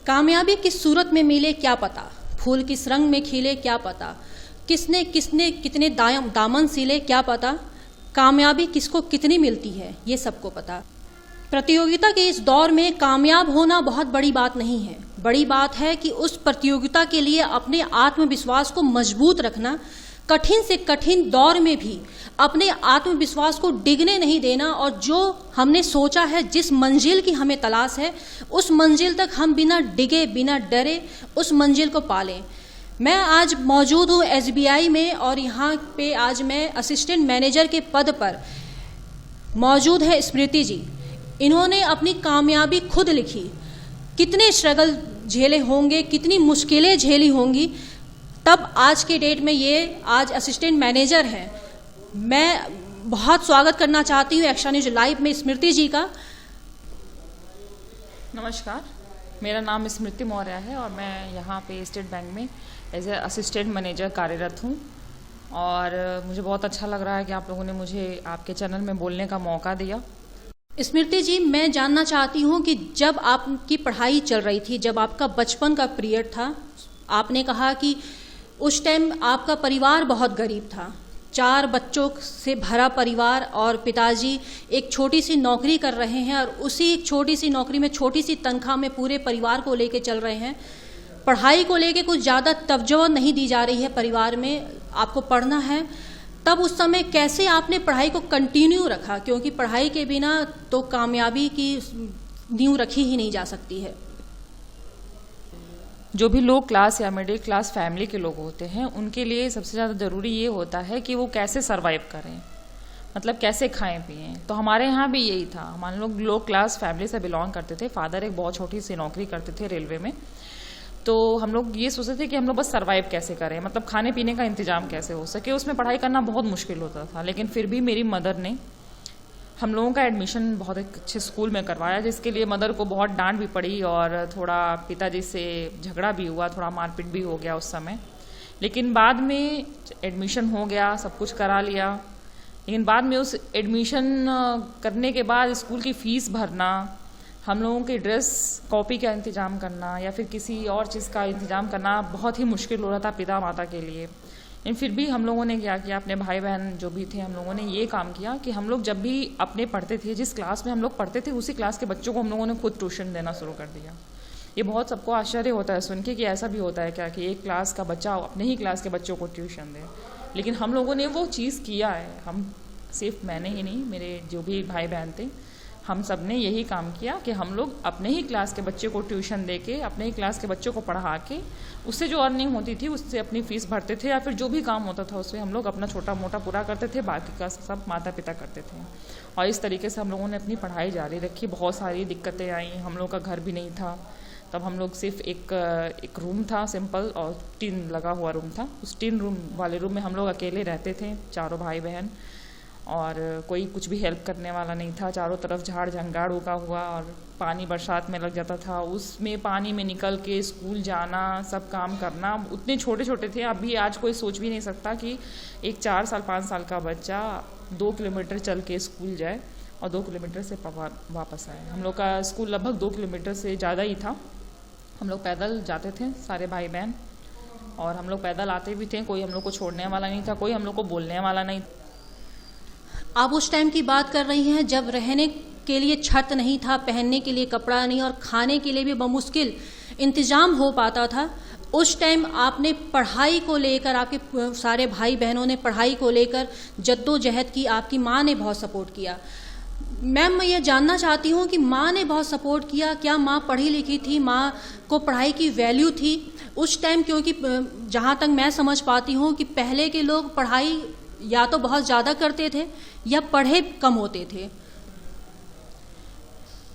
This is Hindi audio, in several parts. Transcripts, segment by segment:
कामयाबी किस सूरत में मिले क्या पता, फूल किस रंग में खिले क्या पता, किसने किसने कितने दामन सिले क्या पता, कामयाबी किसको कितनी मिलती है ये सबको पता। प्रतियोगिता के इस दौर में कामयाब होना बहुत बड़ी बात नहीं है, बड़ी बात है कि उस प्रतियोगिता के लिए अपने आत्मविश्वास को मजबूत रखना, कठिन से कठिन दौर में भी अपने आत्मविश्वास को डिगने नहीं देना, और जो हमने सोचा है, जिस मंजिल की हमें तलाश है, उस मंजिल तक हम बिना डिगे बिना डरे उस मंजिल को पालें। मैं आज मौजूद हूँ SBI में, और यहाँ पे आज मैं असिस्टेंट मैनेजर के पद पर मौजूद है स्मृति जी। इन्होंने अपनी कामयाबी खुद लिखी, कितने स्ट्रगल झेले होंगे, कितनी मुश्किलें झेली होंगी, तब आज के डेट में ये आज असिस्टेंट मैनेजर हैं। मैं बहुत स्वागत करना चाहती हूँ एक्स्ट्रा न्यूज लाइव में स्मृति जी का। नमस्कार, मेरा नाम स्मृति मौर्य है और मैं यहाँ पे स्टेट बैंक में एज ए असिस्टेंट मैनेजर कार्यरत हूँ। और मुझे बहुत अच्छा लग रहा है कि आप लोगों ने मुझे आपके चैनल में बोलने का मौका दिया। स्मृति जी, मैं जानना चाहती हूँ कि जब आपकी पढ़ाई चल रही थी, जब आपका बचपन का पीरियड था, आपने कहा कि उस टाइम आपका परिवार बहुत गरीब था, 4 बच्चों से भरा परिवार, और पिताजी एक छोटी सी नौकरी कर रहे हैं और उसी एक छोटी सी नौकरी में छोटी सी तनख्वाह में पूरे परिवार को लेके चल रहे हैं। पढ़ाई को लेके कुछ ज़्यादा तवज्जो नहीं दी जा रही है परिवार में, आपको पढ़ना है। तब उस समय कैसे आपने पढ़ाई को कंटिन्यू रखा, क्योंकि पढ़ाई के बिना तो कामयाबी की नींव रखी ही नहीं जा सकती है। जो भी लो क्लास या मिडिल क्लास फैमिली के लोग होते हैं, उनके लिए सबसे ज़्यादा ज़रूरी ये होता है कि वो कैसे सरवाइव करें, मतलब कैसे खाएं पिएं। तो हमारे यहाँ भी यही था। हमारे लोग लो क्लास फैमिली से बिलोंग करते थे। फादर एक बहुत छोटी सी नौकरी करते थे रेलवे में। तो हम लोग ये सोचते थे कि हम लोग बस सरवाइव कैसे करें, मतलब खाने पीने का इंतजाम कैसे हो सके। उसमें पढ़ाई करना बहुत मुश्किल होता था, लेकिन फिर भी मेरी मदर ने हम लोगों का एडमिशन बहुत एक अच्छे स्कूल में करवाया, जिसके लिए मदर को बहुत डांट भी पड़ी और थोड़ा पिताजी से झगड़ा भी हुआ, थोड़ा मारपीट भी हो गया उस समय। लेकिन बाद में एडमिशन हो गया, सब कुछ करा लिया। लेकिन बाद में उस एडमिशन करने के बाद स्कूल की फ़ीस भरना, हम लोगों की ड्रेस कॉपी का इंतज़ाम करना या फिर किसी और चीज़ का इंतज़ाम करना बहुत ही मुश्किल हो रहा था पिता माता के लिए। लेकिन फिर भी हम लोगों ने क्या किया, अपने भाई बहन जो भी थे, हम लोगों ने ये काम किया कि हम लोग जब भी अपने पढ़ते थे, जिस क्लास में हम लोग पढ़ते थे उसी क्लास के बच्चों को हम लोगों ने खुद ट्यूशन देना शुरू कर दिया। ये बहुत सबको आश्चर्य होता है सुन के कि ऐसा भी होता है क्या कि एक क्लास का बच्चा अपने ही क्लास के बच्चों को ट्यूशन दे। लेकिन हम लोगों ने वो चीज़ किया है। हम सिर्फ मैंने ही नहीं, मेरे जो भी भाई बहन थे, हम सब ने यही काम किया कि हम लोग अपने ही क्लास के बच्चे को ट्यूशन दे के, अपने ही क्लास के बच्चों को पढ़ा के, उससे जो अर्निंग होती थी उससे अपनी फ़ीस भरते थे, या फिर जो भी काम होता था उससे हम लोग अपना छोटा मोटा पूरा करते थे, बाकी का सब माता पिता करते थे। और इस तरीके से हम लोगों ने अपनी पढ़ाई जारी रखी। बहुत सारी दिक्कतें आई, हम लोग का घर भी नहीं था तब। हम लोग सिर्फ एक रूम था सिंपल, और टीन लगा हुआ रूम था। उस टीन रूम वाले रूम में हम लोग अकेले रहते थे, चारों भाई बहन, और कोई कुछ भी हेल्प करने वाला नहीं था। चारों तरफ झाड़ झंगाड़ उगा हुआ, और पानी बरसात में लग जाता था, उसमें पानी में निकल के स्कूल जाना, सब काम करना। उतने छोटे छोटे थे, अभी आज कोई सोच भी नहीं सकता कि एक 4 साल 5 साल का बच्चा 2 किलोमीटर चल के स्कूल जाए और 2 किलोमीटर से वापस आए। हम लोग का स्कूल लगभग 2 किलोमीटर से ज़्यादा ही था। हम लोग पैदल जाते थे सारे भाई बहन, और हम लोग पैदल आते भी थे। कोई हम लोग को छोड़ने वाला नहीं था, कोई हम लोग को बोलने वाला नहीं। आप उस टाइम की बात कर रही हैं जब रहने के लिए छत नहीं था, पहनने के लिए कपड़ा नहीं, और खाने के लिए भी बमुश्किल इंतजाम हो पाता था। उस टाइम आपने पढ़ाई को लेकर, आपके सारे भाई बहनों ने पढ़ाई को लेकर जद्दोजहद की, आपकी माँ ने बहुत सपोर्ट किया। मैम, मैं ये जानना चाहती हूँ कि माँ ने बहुत सपोर्ट किया, क्या माँ पढ़ी लिखी थी, माँ को पढ़ाई की वैल्यू थी उस टाइम? क्योंकि जहाँ तक मैं समझ पाती हूँ कि पहले के लोग पढ़ाई या तो बहुत ज़्यादा करते थे या पढ़े कम होते थे।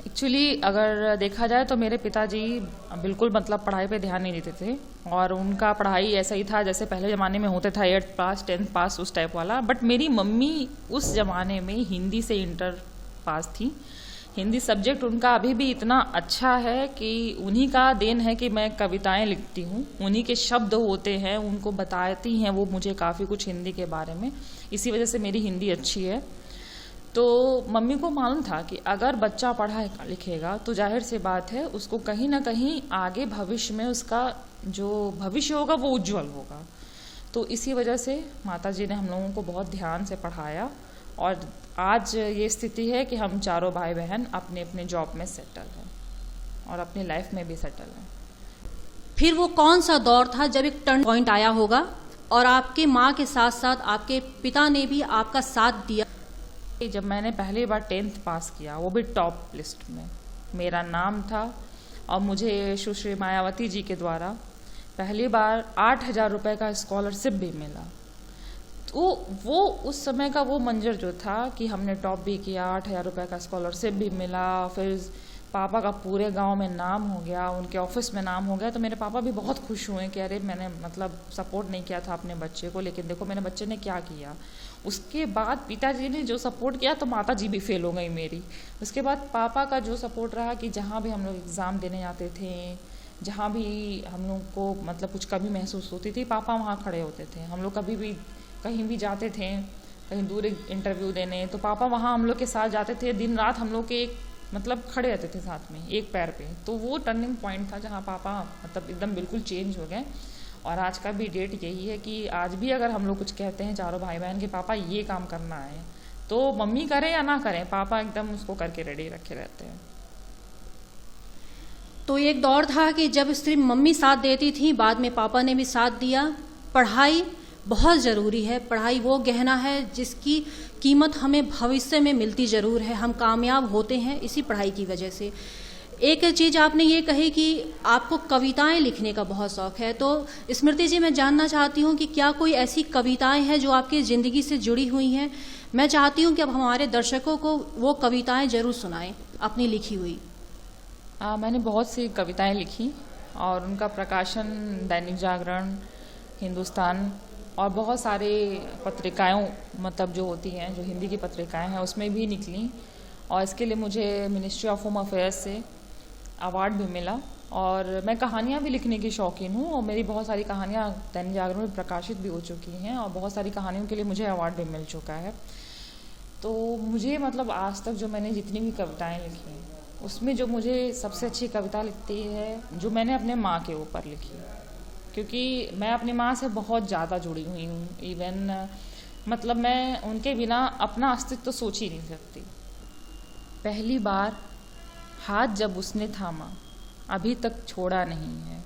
एक्चुअली अगर देखा जाए तो मेरे पिताजी बिल्कुल मतलब पढ़ाई पे ध्यान नहीं देते थे, और उनका पढ़ाई ऐसा ही था जैसे पहले ज़माने में होता था, 8th पास 10th पास उस टाइप वाला। बट मेरी मम्मी उस ज़माने में हिंदी से इंटर पास थी। हिंदी सब्जेक्ट उनका अभी भी इतना अच्छा है कि उन्हीं का देन है कि मैं कविताएं लिखती हूँ, उन्हीं के शब्द होते हैं, उनको बताती हैं वो मुझे काफ़ी कुछ हिंदी के बारे में। इसी वजह से मेरी हिंदी अच्छी है। तो मम्मी को मालूम था कि अगर बच्चा पढ़ा लिखेगा तो जाहिर सी बात है उसको कहीं ना कहीं आगे भविष्य में उसका जो भविष्य होगा वो उज्जवल होगा। तो इसी वजह से माताजी ने हम लोगों को बहुत ध्यान से पढ़ाया और आज ये स्थिति है कि हम चारों भाई बहन अपने अपने जॉब में सेटल हैं और अपनी लाइफ में भी सेटल हैं। फिर वो कौन सा दौर था जब एक टर्न पॉइंट आया होगा और आपके माँ के साथ साथ आपके पिता ने भी आपका साथ दिया? जब मैंने पहली बार 10th पास किया, वो भी टॉप लिस्ट में मेरा नाम था और मुझे सुश्री मायावती जी के द्वारा पहली बार 8,000 रुपये का स्कॉलरशिप भी मिला। तो वो उस समय का वो मंजर जो था कि हमने टॉप भी किया, 8,000 रुपये का स्कॉलरशिप भी मिला, फिर पापा का पूरे गांव में नाम हो गया, उनके ऑफिस में नाम हो गया। तो मेरे पापा भी बहुत खुश हुए कि अरे मैंने मतलब सपोर्ट नहीं किया था अपने बच्चे को, लेकिन देखो मेरे बच्चे ने क्या किया। उसके बाद पिताजी ने जो सपोर्ट किया तो माता जी भी फेल हो गई मेरी। उसके बाद पापा का जो सपोर्ट रहा कि जहाँ भी हम लोग एग्ज़ाम देने जाते थे, जहाँ भी हम लोग को मतलब कुछ कमी महसूस होती थी, पापा वहाँ खड़े होते थे। हम लोग कभी भी कहीं भी जाते थे, कहीं दूर इंटरव्यू देने, तो पापा वहाँ हम लोग के साथ जाते थे। दिन रात हम लोग के मतलब खड़े रहते थे साथ में एक पैर पे। तो वो टर्निंग पॉइंट था जहाँ पापा मतलब एकदम बिल्कुल चेंज हो गए। और आज का भी डेट यही है कि आज भी अगर हम लोग कुछ कहते हैं चारों भाई बहन के पापा ये काम करना है, तो मम्मी करे या ना करें, पापा एकदम उसको करके रेडी रखे रहते हैं। तो एक दौर था कि जब सिर्फ मम्मी साथ देती थी, बाद में पापा ने भी साथ दिया। पढ़ाई बहुत ज़रूरी है, पढ़ाई वो गहना है जिसकी कीमत हमें भविष्य में मिलती ज़रूर है। हम कामयाब होते हैं इसी पढ़ाई की वजह से। एक चीज़ आपने ये कही कि आपको कविताएं लिखने का बहुत शौक़ है, तो स्मृति जी मैं जानना चाहती हूँ कि क्या कोई ऐसी कविताएं हैं जो आपकी ज़िंदगी से जुड़ी हुई हैं? मैं चाहती हूँ कि अब हमारे दर्शकों को वो कविताएं ज़रूर सुनाएं अपनी लिखी हुई। मैंने बहुत सी कविताएं लिखी और उनका प्रकाशन दैनिक जागरण, हिंदुस्तान और बहुत सारे पत्रिकाओं मतलब जो होती हैं, जो हिंदी की पत्रिकाएं हैं, उसमें भी निकली। और इसके लिए मुझे मिनिस्ट्री ऑफ होम अफेयर्स से अवार्ड भी मिला। और मैं कहानियाँ भी लिखने की शौकीन हूँ और मेरी बहुत सारी कहानियाँ दैनिक जागरण में प्रकाशित भी हो चुकी हैं और बहुत सारी कहानियों के लिए मुझे अवार्ड भी मिल चुका है। तो मुझे मतलब आज तक जो मैंने जितनी भी कविताएं लिखी हैं, उसमें जो मुझे सबसे अच्छी कविता लगती है जो मैंने अपने माँ के ऊपर लिखी, क्योंकि मैं अपनी माँ से बहुत ज़्यादा जुड़ी हुई हूँ। इवन मतलब मैं उनके बिना अपना अस्तित्व तो सोच ही नहीं सकती। पहली बार हाथ जब उसने थामा, अभी तक छोड़ा नहीं है,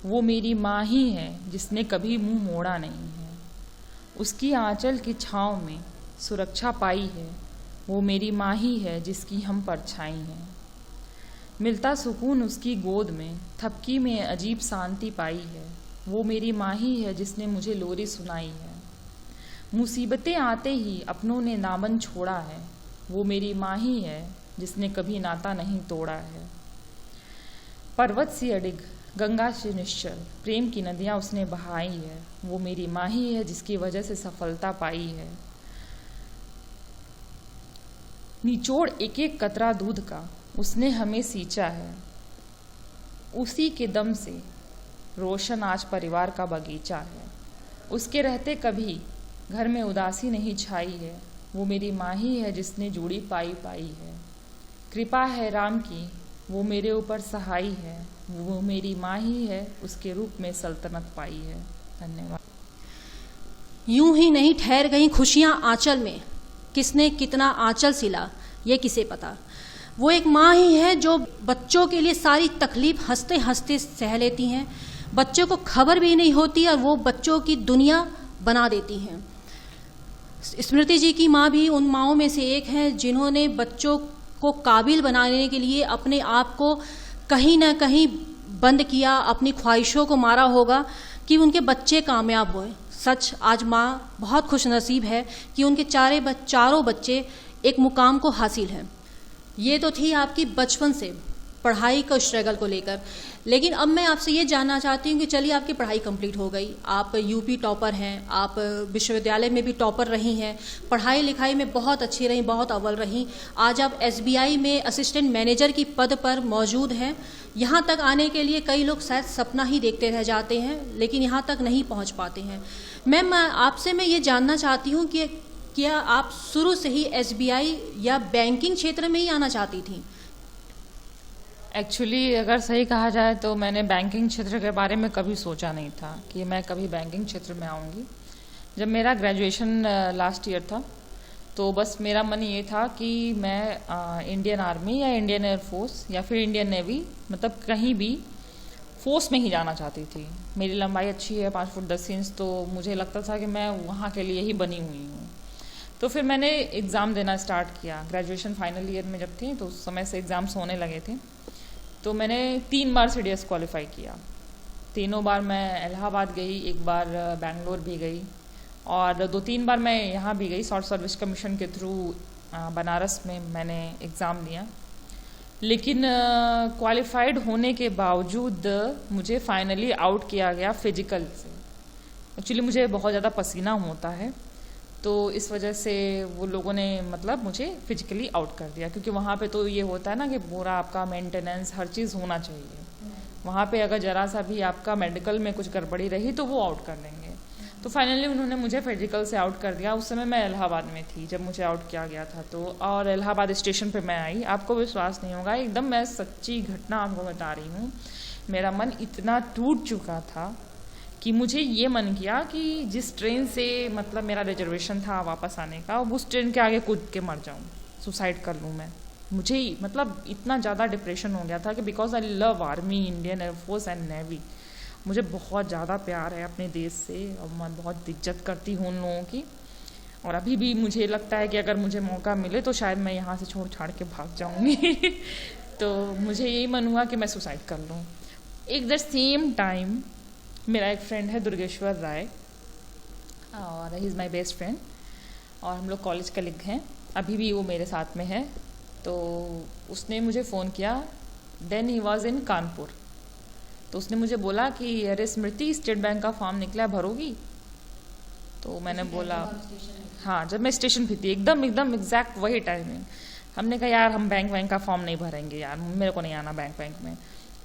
वो मेरी माँ ही है जिसने कभी मुंह मोड़ा नहीं है। उसकी आंचल की छाँव में सुरक्षा पाई है, वो मेरी माँ ही है जिसकी हम परछाई हैं। मिलता सुकून उसकी गोद में, थपकी में अजीब शांति पाई है, वो मेरी माँ ही है जिसने मुझे लोरी सुनाई है। मुसीबतें आते ही अपनों ने दामन छोड़ा है, वो मेरी माँ ही है जिसने कभी नाता नहीं तोड़ा है। पर्वत सी अडिग, गंगा से निश्चल, प्रेम की नदियाँ उसने बहाई है, वो मेरी माँ ही है जिसकी वजह से सफलता पाई है। निचोड़ एक एक कतरा दूध का उसने हमें सींचा है, उसी के दम से रोशन आज परिवार का बगीचा है। उसके रहते कभी घर में उदासी नहीं छाई है, वो मेरी माँ ही है जिसने जोड़ी पाई है। कृपा है राम की, वो मेरे ऊपर सहाई है, वो मेरी माँ ही है उसके रूप में सल्तनत पाई है। धन्यवाद। यूं ही नहीं ठहर गई खुशियां आंचल में, किसने कितना आंचल सिला ये किसे पता। वो एक माँ ही है जो बच्चों के लिए सारी तकलीफ हंसते हंसते सह लेती हैं, बच्चों को खबर भी नहीं होती और वो बच्चों की दुनिया बना देती हैं। स्मृति जी की माँ भी उन माँओं में से एक है जिन्होंने बच्चों को काबिल बनाने के लिए अपने आप को कहीं ना कहीं बंद किया, अपनी ख्वाहिशों को मारा होगा कि उनके बच्चे कामयाब हुए। सच आज माँ बहुत खुशनसीब है कि उनके चारों बच्चे एक मुकाम को हासिल हैं। ये तो थी आपकी बचपन से पढ़ाई का स्ट्रगल को लेकर, लेकिन अब मैं आपसे ये जानना चाहती हूँ कि चलिए आपकी पढ़ाई कंप्लीट हो गई, आप यूपी टॉपर हैं, आप विश्वविद्यालय में भी टॉपर रही हैं, पढ़ाई लिखाई में बहुत अच्छी रहीं, बहुत अव्वल रहीं। आज आप एसबीआई में असिस्टेंट मैनेजर की पद पर मौजूद हैं। यहाँ तक आने के लिए कई लोग शायद सपना ही देखते रह जाते हैं, लेकिन यहाँ तक नहीं पहुँच पाते हैं। मैम आपसे मैं ये जानना चाहती हूँ कि क्या आप शुरू से ही एसबीआई या बैंकिंग क्षेत्र में ही आना चाहती थी? एक्चुअली अगर सही कहा जाए तो मैंने बैंकिंग क्षेत्र के बारे में कभी सोचा नहीं था कि मैं कभी बैंकिंग क्षेत्र में आऊँगी। जब मेरा ग्रेजुएशन लास्ट ईयर था तो बस मेरा मन ये था कि मैं इंडियन आर्मी या इंडियन एयरफोर्स या फिर इंडियन नेवी, मतलब कहीं भी फोर्स में ही जाना चाहती थी। मेरी लंबाई अच्छी है 5 फुट 10 इंच, तो मुझे लगता था कि मैं वहाँ के लिए ही बनी हुई हूँ। तो फिर मैंने एग्ज़ाम देना स्टार्ट किया। ग्रेजुएशन फाइनल ईयर में जब थी तो उस समय से एग्ज़ाम्स होने लगे थे। तो मैंने 3 बार CDS क्वालिफाई किया। तीनों बार मैं इलाहाबाद गई, एक बार बेंगलोर भी गई और 2-3 बार मैं यहाँ भी गई। शॉर्ट सर्विस कमीशन के थ्रू बनारस में मैंने एग्ज़ाम दिया। लेकिन क्वालिफाइड होने के बावजूद मुझे फाइनली आउट किया गया फिजिकल से। एक्चुअली मुझे बहुत ज़्यादा पसीना होता है, तो इस वजह से वो लोगों ने मतलब मुझे फिजिकली आउट कर दिया, क्योंकि वहाँ पे तो ये होता है ना कि पूरा आपका मेंटेनेंस हर चीज़ होना चाहिए। वहाँ पे अगर ज़रा सा भी आपका मेडिकल में कुछ गड़बड़ी रही तो वो आउट कर देंगे। तो फाइनली उन्होंने मुझे फिजिकल से आउट कर दिया। उस समय मैं इलाहाबाद में थी जब मुझे आउट किया गया था। तो और इलाहाबाद स्टेशन पे मैं आई, आपको विश्वास नहीं होगा, एकदम मैं सच्ची घटना आपको बता रही हूँ। मेरा मन इतना टूट चुका था कि मुझे ये मन किया कि जिस ट्रेन से मतलब मेरा रिजर्वेशन था वापस आने का, उस ट्रेन के आगे कूद के मर जाऊँ, सुसाइड कर लूँ मैं। मुझे मतलब इतना ज़्यादा डिप्रेशन हो गया था कि because I love army, Indian air force and navy. मुझे बहुत ज़्यादा प्यार है अपने देश से और मैं बहुत इज्जत करती हूँ उन लोगों की। और अभी भी मुझे लगता है कि अगर मुझे मौका मिले तो शायद मैं यहाँ से छोड़ छाड़ के भाग जाऊँगी। तो मुझे यही मन हुआ कि मैं सुसाइड कर लूँ। एक द सेम टाइम मेरा एक फ्रेंड है दुर्गेश्वर राय, और he is my best friend, और हम लोग कॉलेज कलीग हैं, अभी भी वो मेरे साथ में है। तो उसने मुझे फ़ोन किया, then he was in Kanpur. तो उसने मुझे बोला कि अरे स्मृति, स्टेट बैंक का फॉर्म निकला, भरोगी? तो मैंने बोला हाँ, जब मैं स्टेशन पे थी, एकदम एग्जैक्ट वही टाइमिंग। हमने कहा यार हम बैंक का फॉर्म नहीं भरेंगे यार, मेरे को नहीं आना बैंक में,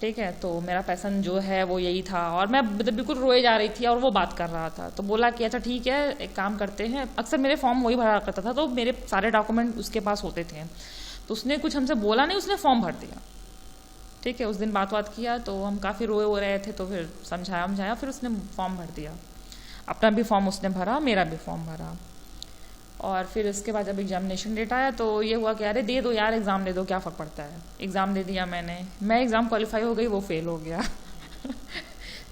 ठीक है। तो मेरा पैसन जो है वो यही था और मैं बिल्कुल रोए जा रही थी और वो बात कर रहा था। तो बोला कि अच्छा ठीक है, एक काम करते हैं, अक्सर मेरे फॉर्म वही भरा करता था तो मेरे सारे डॉक्यूमेंट उसके पास होते थे। तो उसने कुछ हमसे बोला नहीं, उसने फॉर्म भर दिया, ठीक है। उस दिन बात किया तो हम काफ़ी रोए हो रहे थे, तो फिर समझाया, फिर उसने फॉर्म भर दिया। अपना भी फॉर्म उसने भरा, मेरा भी फॉर्म भरा। और फिर उसके बाद जब एग्जामिनेशन डेट आया तो ये हुआ कि अरे दे दो यार, एग्ज़ाम दे दो, क्या फ़र्क पड़ता है। एग्ज़ाम दे दिया मैं एग्ज़ाम क्वालिफाई हो गई, वो फेल हो गया।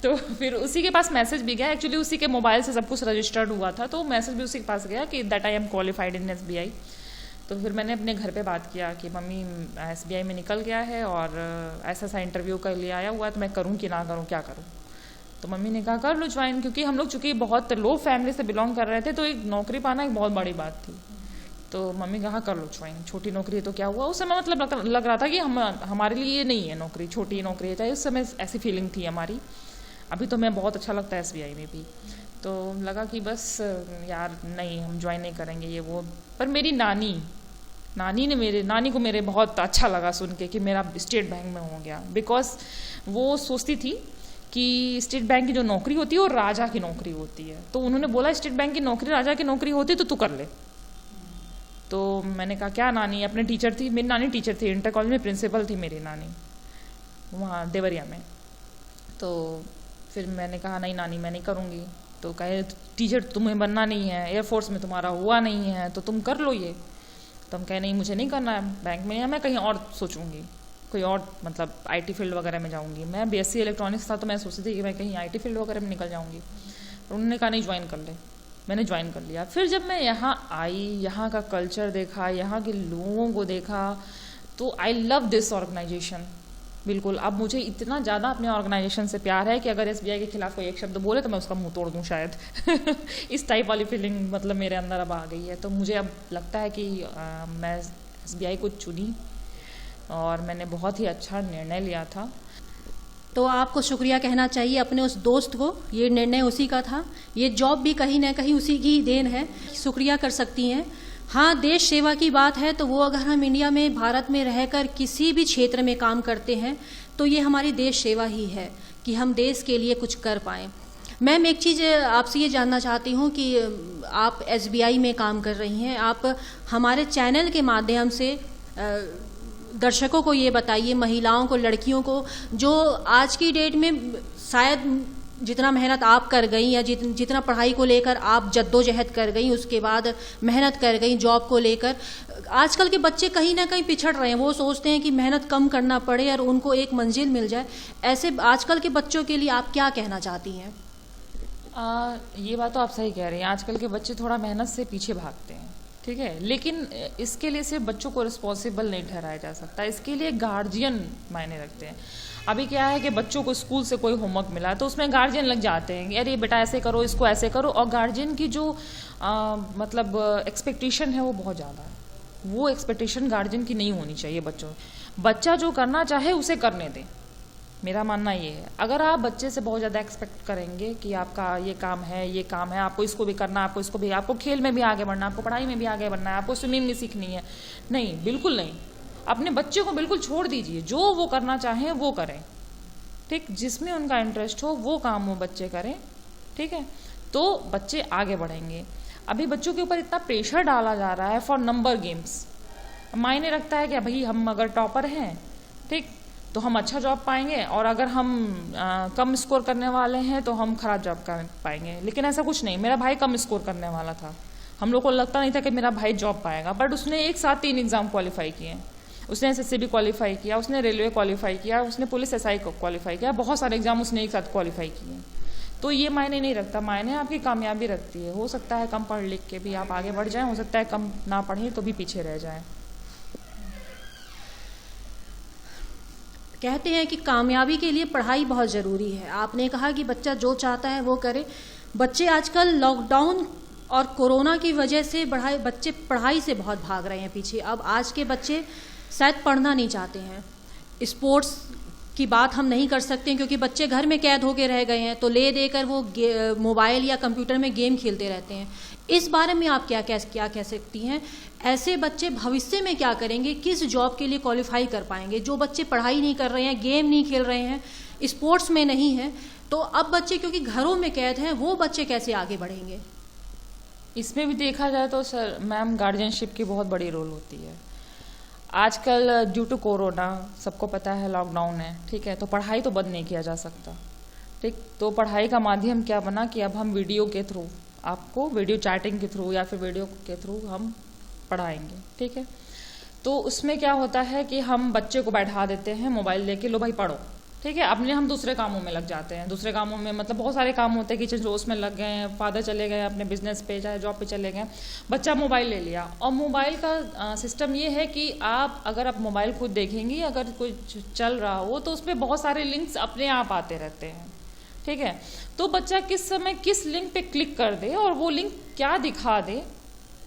तो फिर उसी के पास मैसेज भी गया, एक्चुअली उसी के मोबाइल से सब कुछ रजिस्टर्ड हुआ था, तो मैसेज भी उसी के पास गया कि that I am qualified in SBI। तो फिर मैंने अपने घर पे बात किया कि मम्मी SBI में निकल गया है और ऐसा इंटरव्यू का लिए आया हुआ है, तो मैं करूँ कि ना करूँ, क्या करूँ। तो मम्मी ने कहा कर लो ज्वाइन, क्योंकि हम लोग चूँकि बहुत लो फैमिली से बिलोंग कर रहे थे, तो एक नौकरी पाना एक बहुत बड़ी बात थी। तो मम्मी कहा कर लो ज्वाइन, छोटी नौकरी है तो क्या हुआ। उस समय मतलब लग रहा था कि हमारे लिए ये नहीं है नौकरी, छोटी नौकरी है, चाहे उस समय ऐसी फीलिंग थी हमारी। अभी तो मैं बहुत अच्छा लगता है SBI में भी। तो लगा कि बस यार नहीं, हम ज्वाइन नहीं करेंगे ये वो। पर मेरी नानी को मेरे बहुत अच्छा लगा सुन के कि मेरा स्टेट बैंक में हो गया, बिकॉज वो सोचती थी कि स्टेट बैंक की जो नौकरी होती है वो राजा की नौकरी होती है। तो उन्होंने बोला स्टेट बैंक की नौकरी राजा की नौकरी होती तो तू कर ले। तो मैंने कहा क्या नानी, अपने टीचर थी, मेरी नानी टीचर थी, इंटर कॉलेज में प्रिंसिपल थी मेरी नानी वहाँ देवरिया में। तो फिर मैंने कहा नहीं नानी मैं नहीं करूँगी। तो कहे टीचर तुम्हें बनना नहीं है, एयरफोर्स में तुम्हारा हुआ नहीं है, तो तुम कर लो ये। तो हम कहे नहीं मुझे नहीं करना है बैंक में, या मैं कहीं और सोचूंगी, कोई और मतलब IT फील्ड वगैरह में जाऊंगी। मैं BSc इलेक्ट्रॉनिक्स था तो मैं सोचती थी कि मैं कहीं IT फील्ड वगैरह में निकल जाऊंगी। तो उन्होंने कहा नहीं ज्वाइन कर ले। मैंने ज्वाइन कर लिया। फिर जब मैं यहाँ आई, यहाँ का कल्चर देखा, यहाँ के लोगों को देखा, तो आई लव दिस ऑर्गेनाइजेशन। बिल्कुल, अब मुझे इतना ज़्यादा अपने ऑर्गेनाइजेशन से प्यार है कि अगर SBI के खिलाफ कोई एक शब्द बोले तो मैं उसका मुंह तोड़ दूं शायद। इस टाइप वाली फीलिंग मतलब मेरे अंदर अब आ गई है। तो मुझे अब लगता है कि मैं SBI को चुनी और मैंने बहुत ही अच्छा निर्णय लिया था। तो आपको शुक्रिया कहना चाहिए अपने उस दोस्त को, ये निर्णय उसी का था, ये जॉब भी कहीं ना कहीं उसी की देन है, शुक्रिया कर सकती हैं। हाँ, देश सेवा की बात है तो वो अगर हम इंडिया में, भारत में रहकर किसी भी क्षेत्र में काम करते हैं तो ये हमारी देश सेवा ही है कि हम देश के लिए कुछ कर पाएँ। मैम एक चीज़ आपसे ये जानना चाहती हूँ कि आप SBI में काम कर रही हैं, आप हमारे चैनल के माध्यम से दर्शकों को ये बताइए, महिलाओं को, लड़कियों को, जो आज की डेट में शायद जितना मेहनत आप कर गई या जितना पढ़ाई को लेकर आप जद्दोजहद कर गई, उसके बाद मेहनत कर गई जॉब को लेकर, आजकल के बच्चे कहीं ना कहीं पिछड़ रहे हैं। वो सोचते हैं कि मेहनत कम करना पड़े और उनको एक मंजिल मिल जाए। ऐसे आजकल के बच्चों के लिए आप क्या कहना चाहती हैं? ये बात तो आप सही कह रही हैं। आजकल के बच्चे थोड़ा मेहनत से पीछे भागते हैं, ठीक है, लेकिन इसके लिए सिर्फ बच्चों को रिस्पॉन्सिबल नहीं ठहराया जा सकता, इसके लिए गार्जियन मायने रखते हैं। अभी क्या है कि बच्चों को स्कूल से कोई होमवर्क मिला तो उसमें गार्जियन लग जाते हैं, अरे बेटा ऐसे करो, इसको ऐसे करो, और गार्जियन की जो मतलब एक्सपेक्टेशन है वो बहुत ज़्यादा है। वो एक्सपेक्टेशन गार्जियन की नहीं होनी चाहिए बच्चों। बच्चा जो करना चाहे उसे करने दें, मेरा मानना ये है। अगर आप बच्चे से बहुत ज़्यादा एक्सपेक्ट करेंगे कि आपका ये काम है, आपको इसको भी करना, आपको इसको भी, आपको खेल में भी आगे बढ़ना, आपको पढ़ाई में भी आगे बढ़ना है, आपको स्विमिंग भी सीखनी है, नहीं, बिल्कुल नहीं। अपने बच्चे को बिल्कुल छोड़ दीजिए, जो वो करना चाहें वो करें, ठीक, जिसमें उनका इंटरेस्ट हो वो काम वो बच्चे करें, ठीक है, तो बच्चे आगे बढ़ेंगे। अभी बच्चों के ऊपर इतना प्रेशर डाला जा रहा है फॉर नंबर गेम्स। मायने रखता है कि भाई हम अगर टॉपर हैं, ठीक, तो हम अच्छा जॉब पाएंगे, और अगर हम कम स्कोर करने वाले हैं तो हम खराब जॉब पाएंगे। लेकिन ऐसा कुछ नहीं। मेरा भाई कम स्कोर करने वाला था, हम लोग को लगता नहीं था कि मेरा भाई जॉब पाएगा, बट उसने एक साथ 3 एग्जाम क्वालिफाई किए। उसने SSC भी क्वालिफाई किया, उसने रेलवे क्वालिफाई किया, उसने पुलिस SI को क्वालिफाई किया, बहुत सारे एग्जाम उसने एक साथ क्वालिफाई किए। तो ये मायने नहीं रखता, मायने आपकी कामयाबी रखती है। हो सकता है कम पढ़ लिख के भी आप आगे बढ़ जाएं, हो सकता है कम ना पढ़ें तो भी पीछे रह जाएं। कहते हैं कि कामयाबी के लिए पढ़ाई बहुत ज़रूरी है। आपने कहा कि बच्चा जो चाहता है वो करे। बच्चे आजकल लॉकडाउन और कोरोना की वजह से बच्चे पढ़ाई से बहुत भाग रहे हैं पीछे। अब आज के बच्चे शायद पढ़ना नहीं चाहते हैं। स्पोर्ट्स की बात हम नहीं कर सकते क्योंकि बच्चे घर में कैद होके रह गए हैं, तो ले देकर वो मोबाइल या कंप्यूटर में गेम खेलते रहते हैं। इस बारे में आप क्या कह सकती हैं? ऐसे बच्चे भविष्य में क्या करेंगे? किस जॉब के लिए क्वालिफाई कर पाएंगे? जो बच्चे पढ़ाई नहीं कर रहे हैं, गेम नहीं खेल रहे हैं, स्पोर्ट्स में नहीं हैं, तो अब बच्चे क्योंकि घरों में कैद हैं, वो बच्चे कैसे आगे बढ़ेंगे? इसमें भी देखा जाए तो सर मैम, गार्जियनशिप की बहुत बड़ी रोल होती है। आजकल ड्यू टू कोरोना सबको पता है लॉकडाउन है, ठीक है, तो पढ़ाई तो बंद नहीं किया जा सकता, ठीक, तो पढ़ाई का माध्यम क्या बना कि अब हम वीडियो के थ्रू, आपको वीडियो चैटिंग के थ्रू या फिर वीडियो के थ्रू हम पढ़ाएंगे, ठीक है। तो उसमें क्या होता है कि हम बच्चे को बैठा देते हैं मोबाइल लेके, लो भाई पढ़ो, ठीक है, अपने हम दूसरे कामों में लग जाते हैं। दूसरे कामों में मतलब बहुत सारे काम होते हैं, किचन रोज में लग गए हैं, फादर चले गए अपने बिजनेस पे, चाहे जॉब पे चले गए, बच्चा मोबाइल ले लिया। और मोबाइल का सिस्टम ये है कि अगर आप मोबाइल खुद देखेंगी, अगर कुछ चल रहा हो तो उसमें बहुत सारे लिंक्स अपने आप आते रहते हैं, ठीक है। तो बच्चा किस समय किस लिंक पे क्लिक कर दे और वो लिंक क्या दिखा दे,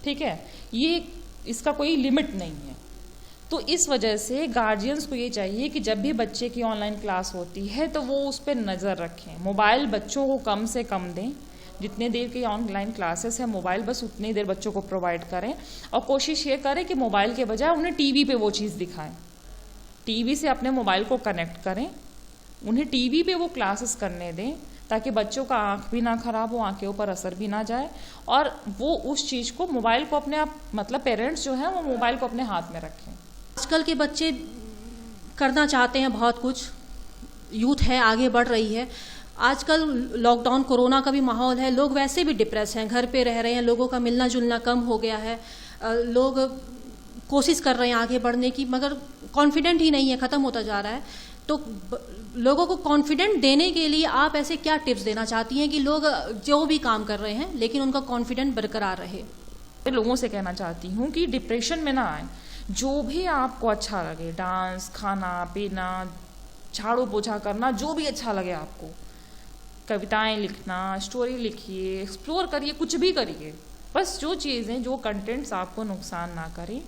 ठीक है, ये इसका कोई लिमिट नहीं है। तो इस वजह से गार्जियंस को ये चाहिए कि जब भी बच्चे की ऑनलाइन क्लास होती है तो वो उस पर नज़र रखें। मोबाइल बच्चों को कम से कम दें, जितने देर की ऑनलाइन क्लासेस है मोबाइल बस उतनी देर बच्चों को प्रोवाइड करें, और कोशिश ये करें कि मोबाइल के बजाय उन्हें टीवी पे वो चीज़ दिखाएं। टीवी से अपने मोबाइल को कनेक्ट करें, उन्हें टीवी पे वो क्लासेस करने दें, ताकि बच्चों का आंख भी ना खराब हो, आंखों पर असर भी ना जाए, और वो उस चीज़ को, मोबाइल को अपने आप, मतलब पेरेंट्स जो हैं वो मोबाइल को अपने हाथ में रखें। आजकल के बच्चे करना चाहते हैं बहुत कुछ, यूथ है, आगे बढ़ रही है। आजकल लॉकडाउन कोरोना का भी माहौल है, लोग वैसे भी डिप्रेस हैं, घर पे रह रहे हैं, लोगों का मिलना जुलना कम हो गया है, लोग कोशिश कर रहे हैं आगे बढ़ने की, मगर कॉन्फिडेंट ही नहीं है, ख़त्म होता जा रहा है। तो लोगों को कॉन्फिडेंट देने के लिए आप ऐसे क्या टिप्स देना चाहती हैं कि लोग जो भी काम कर रहे हैं लेकिन उनका कॉन्फिडेंट बरकरार रहे? लोगों से कहना चाहती हूँ कि डिप्रेशन में ना आए। जो भी आपको अच्छा लगे, डांस, खाना पीना, झाड़ू पोछा करना, जो भी अच्छा लगे आपको, कविताएं लिखना, स्टोरी लिखिए, एक्सप्लोर करिए, कुछ भी करिए, बस जो चीज़ें, जो कंटेंट्स आपको नुकसान ना करें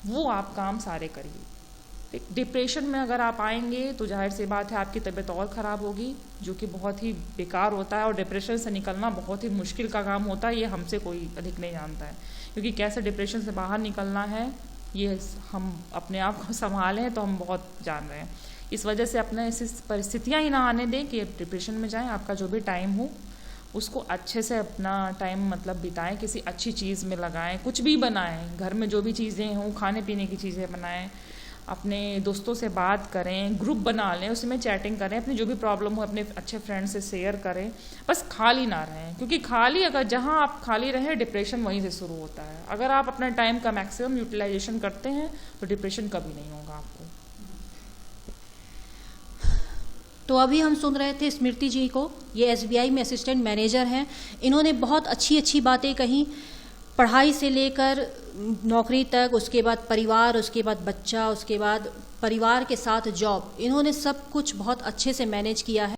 वो आप काम सारे करिए। डिप्रेशन में अगर आप आएंगे तो जाहिर सी बात है आपकी तबीयत और ख़राब होगी, जो कि बहुत ही बेकार होता है, और डिप्रेशन से निकलना बहुत ही मुश्किल का काम होता है। ये हमसे कोई अधिक नहीं जानता है, क्योंकि कैसे डिप्रेशन से बाहर निकलना है ये हम अपने आप को संभालें तो हम बहुत जान रहे हैं। इस वजह से अपने ऐसी परिस्थितियाँ ही ना आने दें कि डिप्रेशन में जाएं। आपका जो भी टाइम हो उसको अच्छे से अपना टाइम मतलब बिताएं, किसी अच्छी चीज़ में लगाएं, कुछ भी बनाएं, घर में जो भी चीज़ें हों, खाने पीने की चीज़ें बनाएं, अपने दोस्तों से बात करें, ग्रुप बना लें, उसमें चैटिंग करें, अपनी जो भी प्रॉब्लम हो अपने अच्छे फ्रेंड से शेयर करें। बस खाली ना रहें, क्योंकि खाली अगर जहाँ आप खाली रहें डिप्रेशन वहीं से शुरू होता है। अगर आप अपना टाइम का मैक्सिमम यूटिलाइजेशन करते हैं तो डिप्रेशन कभी नहीं होगा आपको। तो अभी हम सुन रहे थे स्मृति जी को, ये SBI में असिस्टेंट मैनेजर हैं। इन्होंने बहुत अच्छी अच्छी बातें कही, पढ़ाई से लेकर नौकरी तक, उसके बाद परिवार, उसके बाद बच्चा, उसके बाद परिवार के साथ जॉब। इन्होंने सब कुछ बहुत अच्छे से मैनेज किया है।